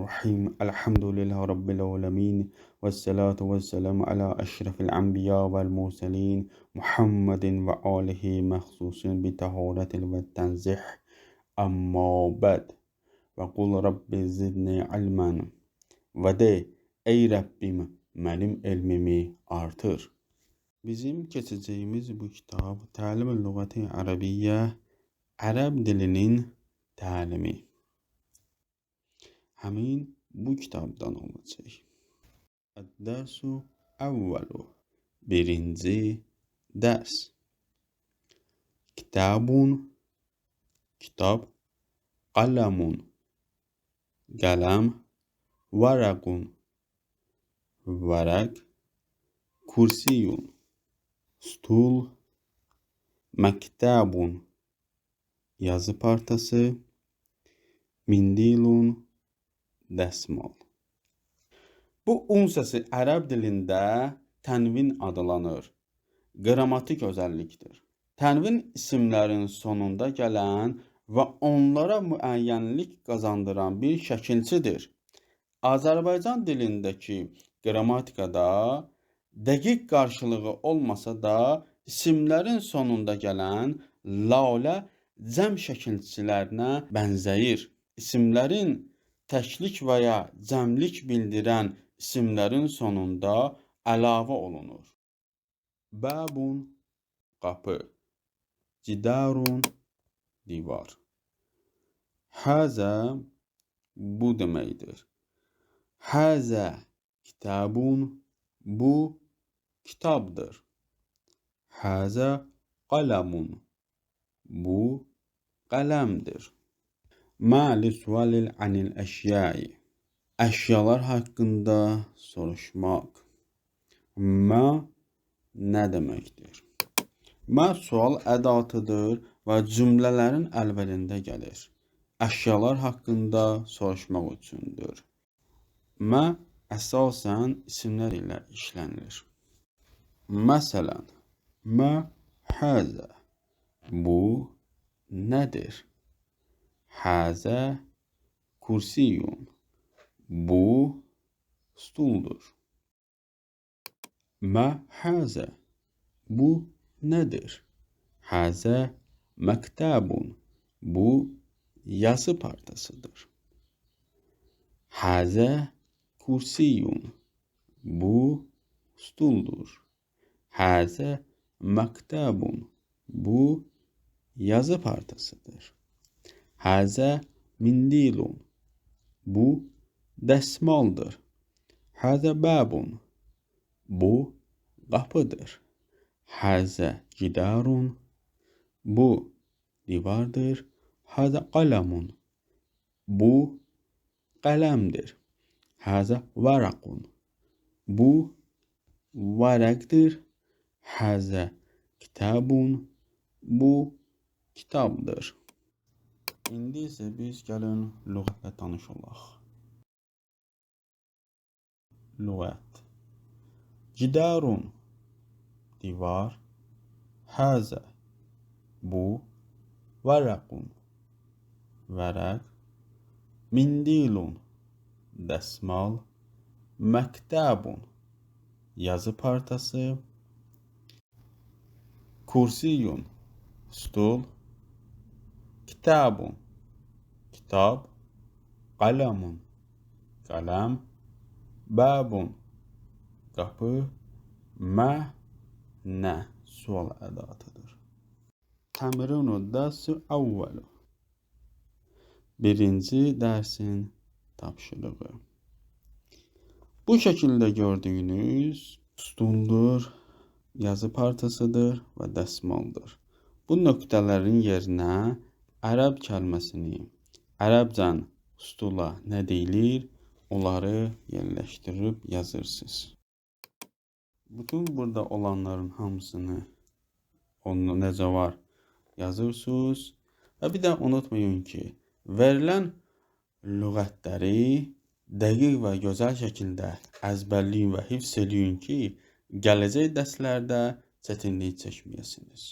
Bismillahirrahmanirrahim. Elhamdülillahi Rabbil alemin. Vessalatu vesselamu ala eşrefil enbiya vel murselin. Muhammedin ve alihi mehsusin bi taharetil ve tenzih. Amma ba'd. Ve kul Rabbi zidni ilmen. Ve de ey Rabbim benim elmimi artır. Bizim keçəcəyimiz bu kitab Təlim-i Lüğəti Ərəbiyyə, Ərəb dilinin təlimi. Həmin bu kitabdan olacaq. Əd-dərsu əvvəlu, birinci dərs. Kitabun, kitab, qələmun, qələm, vərəqun, vərəq, kursiyun, stul, məktəbun, yazı partası, mindilun, dəsmal. Bu un səsi ərəb dilində tənvin adlanır. Qrammatik özəllikdir. Tənvin isimlərin sonunda gələn və onlara müəyyənlik qazandıran bir şəkilçidir. Azərbaycan dilindəki qrammatikada dəqiq qarşılığı olmasa da isimlərin sonunda gələn lalə cəm şəkilçilərinə bənzəyir. İsimlərin təklik və ya cəmlik bildirən isimlərin sonunda əlavə olunur. Bəbun, qapı. Cidarun, divar. Həzə, bu deməkdir. Həzə, kitabun, bu kitabdır. Həzə, qələmun, bu qələmdir. Mə lis-sualil anil əşyai, əşyalar haqqında soruşmaq. Mə nə deməkdir? Mə sual ədatıdır və cümlələrin əvvəlində gəlir. Əşyalar haqqında soruşmaq üçündür. Mə əsasən isimlər ilə işlənilir. Məsələn, mə həzə, bu nədir? Həzə kursiyun, bu stuldur. Mə həzə, bu nədir? Həzə məktəbun, bu yazı partasıdır. Həzə kursiyun, bu stuldur. Həzə məktəbun, bu yazı partasıdır. Həzə mindilun, bu dəsmaldır. Həzə bəbun, bu qapıdır. Həzə cidarun, bu divardır. Həzə qələmun, bu qələmdir. Həzə vərəqun, bu vərəqdir. Həzə kitabun, bu kitabdır. İndi isə biz gəlin lüğətlə tanış olaq. Lüğət. Cidarun, divar. Həzə, bu. Vərəqun, vərəq. Mindilun, dəsmal. Məktəbun, yazı partası. Kursiyun, stul. Kitabun, kitab. Qələmun, qələm. Bəbun, qapı. Mə, nə sual ədatıdır. Təmrinu dərsi əvvəlu, birinci dərsin tapşırığı. Bu şəkildə gördüyünüz stuldur, yazı partasıdır və dəsmaldır. Bu nöqtələrin yerinə ərəb kəlməsini, ərəbcən stula nə deyilir, onları yerləşdirib yazırsınız. Bütün burada olanların hamısını onu necə var yazırsınız. Və bir də unutmayın ki, verilən lüğətləri dəqiq və gözəl şəkildə əzbərləyin və hifz eləyin ki, gələcək dərslərdə çətinlik çəkməyəsiniz.